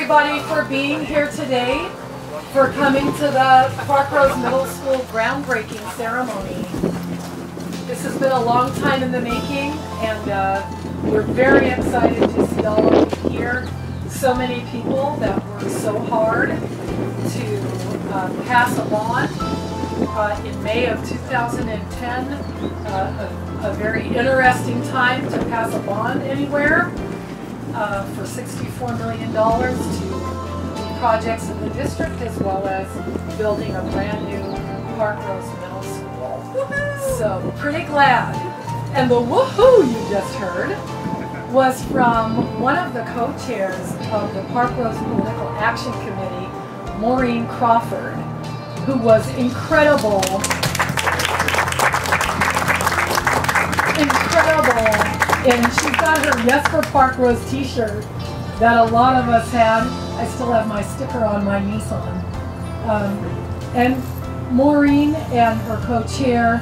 everybody for being here today, for coming to the Parkrose Middle School groundbreaking ceremony. This has been a long time in the making, and we're very excited to see all of you here. So many people that worked so hard to pass a bond in May of 2010, a very interesting time to pass a bond anywhere for $64 million to projects in the district, as well as building a brand new Parkrose Middle School. So pretty glad. And the woohoo you just heard was from one of the co-chairs of the Parkrose Political Action Committee, Maureen Crawford, who was incredible, and she's got her Yes for Parkrose t-shirt that a lot of us had. I still have my sticker on my Nissan. And Maureen and her co-chair,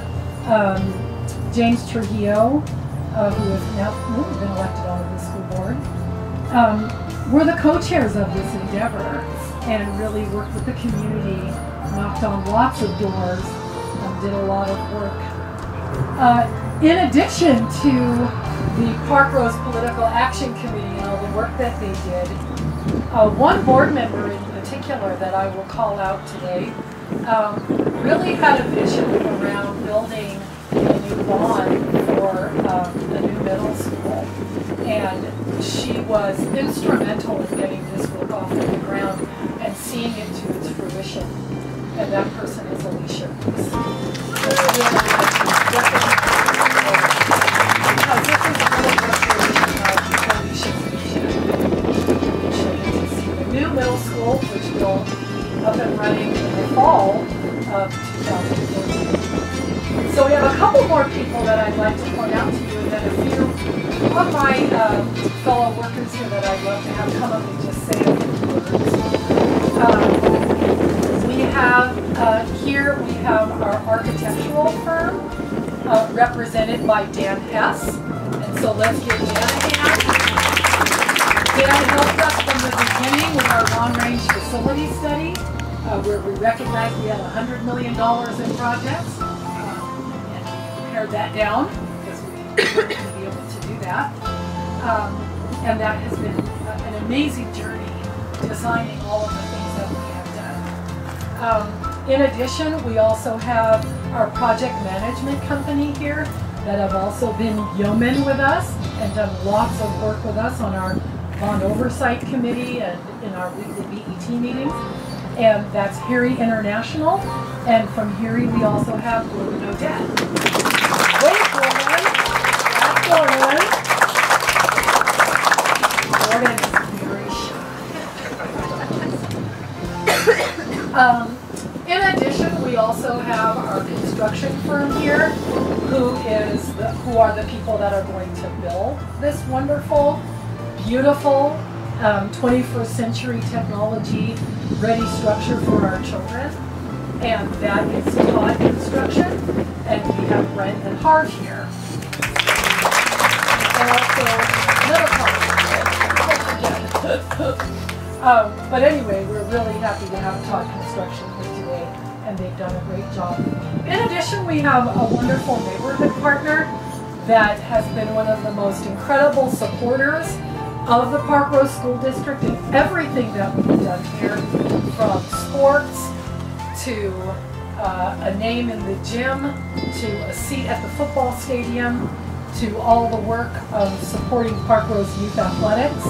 James Trujillo, who has now been elected onto the school board, were the co-chairs of this endeavor and really worked with the community, knocked on lots of doors, did a lot of work. In addition to the Parkrose Political Action Committee and all the work that they did, one board member in particular that I will call out today really had a vision around building a new lawn for the new middle school, and she was instrumental in getting this work off of the ground and seeing it to its fruition. And that person is Alicia. Because this is really a Alicia's vision to see the new middle school, which will be up and running in the fall of 2014. So we have a couple more people that I'd like to point out to you, and then a few of my fellow workers here that I'd love to have come up and just say a few words. We have here we have our architectural firm represented by Dan Hess, and so let's give Dan a hand. Dan helped us from the beginning with our long-range facility study, where we recognized we had $100 million in projects, and pared that down because we weren't going to be able to do that. And that has been an amazing journey, designing all of the things that we have done. In addition, we also have our project management company here that have also been yeomen with us and done lots of work with us on our bond oversight committee and in our weekly BET meetings. And that's Harry International. And from Harry, we also have Gordon Odette. Wait, Gordon! That's Gordon. Gordon is very shy. In addition, we also have our construction firm here, who are the people that are going to build this wonderful, beautiful, 21st century technology ready structure for our children. And that is Todd Construction, and we have Brent and Harv here. And also but anyway, we're really happy to have Todd Construction here today, and they've done a great job. In addition, we have a wonderful neighborhood partner that has been one of the most incredible supporters of the Parkrose School District and everything that we've done here, from sports to a name in the gym, to a seat at the football stadium, to all the work of supporting Parkrose Youth Athletics,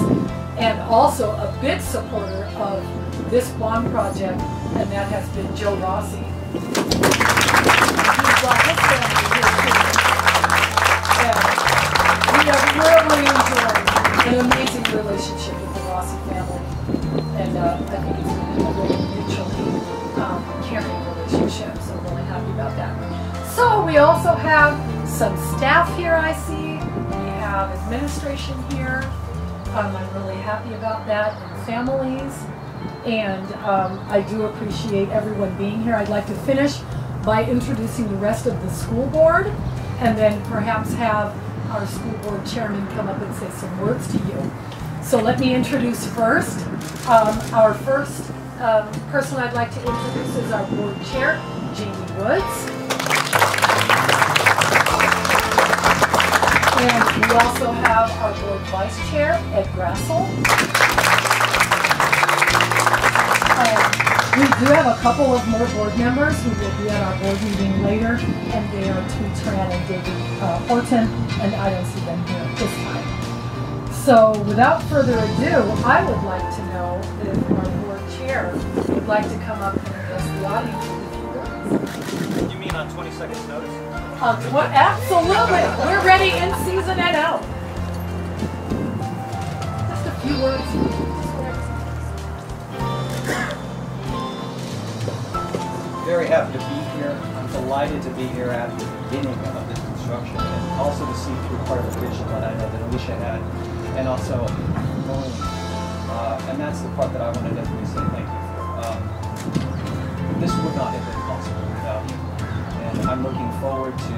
and also a big supporter of this bond project, and that has been Joe Rossi. He's brought his family here too. And we have really enjoyed an amazing relationship with the Rossi family, and I think it's been a really mutually caring relationship, so I'm really happy about that. So we also have some staff here, I see. We have administration here. I'm really happy about that, and families, and I do appreciate everyone being here. I'd like to finish by introducing the rest of the school board, and then perhaps have our school board chairman come up and say some words to you. So let me introduce first Our first person I'd like to introduce is our board chair, Jamie Woods. And we also have our board vice chair, Ed Grassel. We do have a couple of more board members who will be at our board meeting later, and they are Tui Tran and David Horton, and I don't see them here this time. So without further ado, I would like to know if our board chair would like to come up and address the audience with a few words. You mean on 20 seconds notice? Absolutely. We're ready in season and out. Just a few words. Very happy to be here. I'm delighted to be here at the beginning of this construction and also to see through part of the vision that I know that Alicia had and also Maureen. And that's the part that I want to definitely say thank you for. This would not have been possible without you. And I'm looking forward to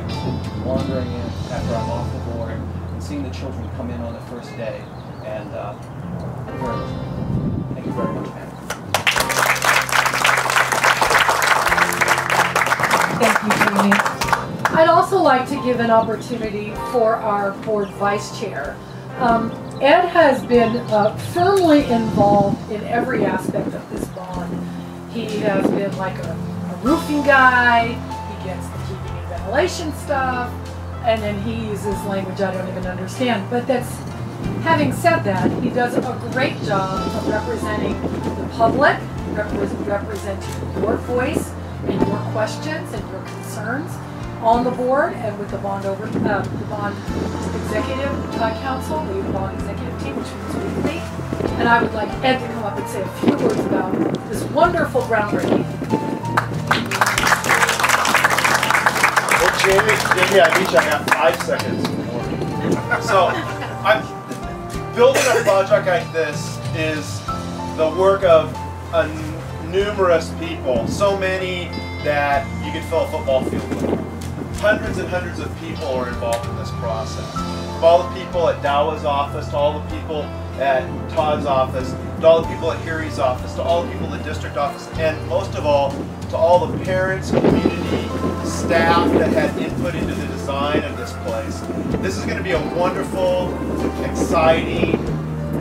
wandering in after I'm off the board and seeing the children come in on the first day. And thank you very much, man. Thank you, Jamie. I'd also like to give an opportunity for our board vice chair. Ed has been firmly involved in every aspect of this bond. He has been like a roofing guy, he gets the heating and ventilation stuff, and then he uses language I don't even understand. But that's, having said that, he does a great job of representing the public, representing your voice, and your questions and your concerns on the board and with the bond executive council, the bond executive team, which meets weekly. And I would like Ed to come up and say a few words about this wonderful groundbreaking. Well, Jamie, I each have 5 seconds more. So, building a project like this is the work of numerous people, so many that you could fill a football field with. Hundreds and hundreds of people are involved in this process. From all the people at Dawa's office, to all the people at Todd's office, to all the people at Harry's office, to all the people in the district office, and most of all, to all the parents, community, staff that had input into the design of this place. This is going to be a wonderful, exciting,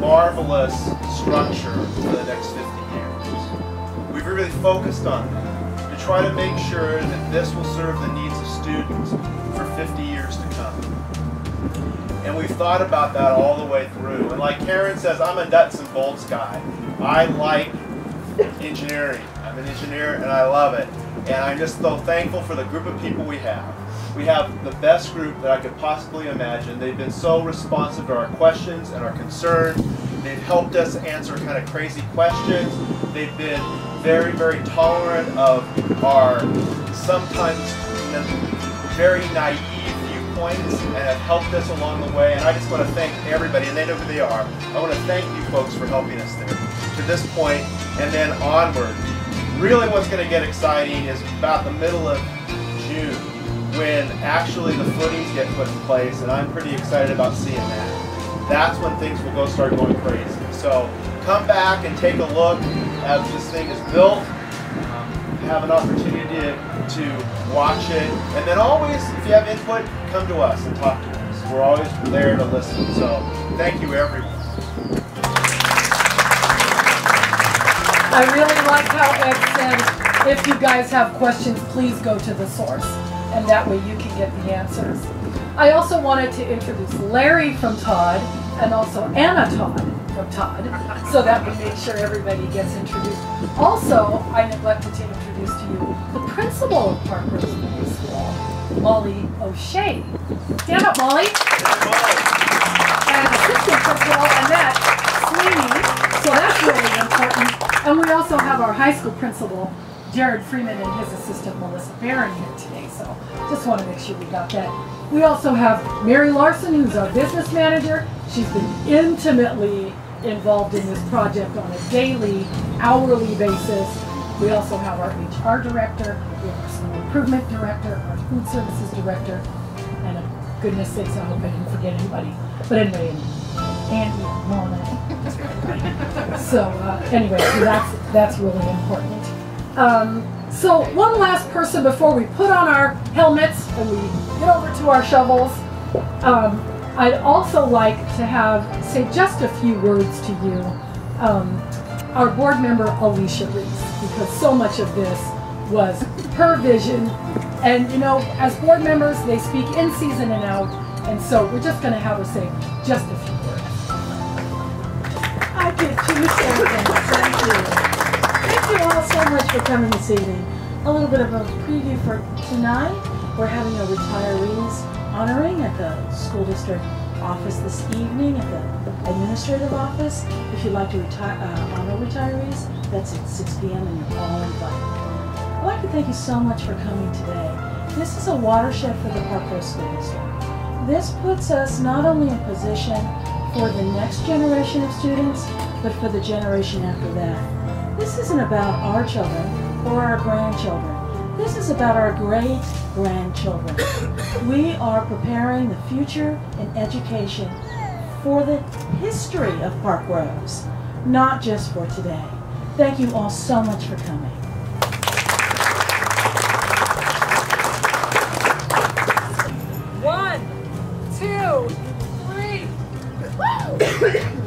marvelous structure for the next 50 years. We've really focused on that to try to make sure that this will serve the needs of students for 50 years to come. And we've thought about that all the way through. And like Karen says, I'm a nuts and bolts guy. I like engineering. I'm an engineer and I love it. And I'm just so thankful for the group of people we have. We have the best group that I could possibly imagine. They've been so responsive to our questions and our concerns. They've helped us answer kind of crazy questions. They've been very, very tolerant of our sometimes very naive viewpoints and have helped us along the way. And I just want to thank everybody, and they know who they are. I want to thank you folks for helping us there to this point and then onward. Really what's going to get exciting is about the middle of June when actually the footings get put in place, and I'm pretty excited about seeing that. That's when things will start going crazy. So come back and take a look as this thing is built. Have an opportunity to watch it, and then always, if you have input, come to us and talk to us. We're always there to listen. So thank you, everyone. I really like how Ed said, if you guys have questions, please go to the source, and that way you can get the answers. I also wanted to introduce Larry from Todd, and also Anna Todd from Todd, so that we make sure everybody gets introduced. Also, I neglected to introduce to you the principal of Parkrose Middle School, Molly O'Shea. Stand up, Molly. And assistant principal, Annette Sweeney. So that's really important. And we also have our high school principal, Jared Freeman, and his assistant, Melissa Barron, here today. So just want to make sure we got that. We also have Mary Larson, who's our business manager. She's been intimately involved in this project on a daily, hourly basis. We also have our HR director, we have our school improvement director, our food services director, and goodness sakes, I hope I didn't forget anybody. But anyway, Andy and Mona. So anyway, so that's really important. So one last person before we put on our helmets and we get over to our shovels. I'd also like to say just a few words to you. Our board member Alicia Reese, because so much of this was her vision. And you know, as board members, they speak in season and out, and so we're just going to have her say just a few words. I give 2 seconds. Thank you. Thank you all so much for coming this evening. A little bit of a preview for tonight. We're having a retirees honoring at the school district office this evening at the administrative office. If you'd like to honor retirees, that's at 6 p.m. and you're all invited. I'd like to thank you so much for coming today. This is a watershed for the Parkrose School District. This puts us not only in position for the next generation of students, but for the generation after that. This isn't about our children or our grandchildren. This is about our great-grandchildren. We are preparing the future in education for the history of Parkrose, not just for today. Thank you all so much for coming. One, two, three. Woo!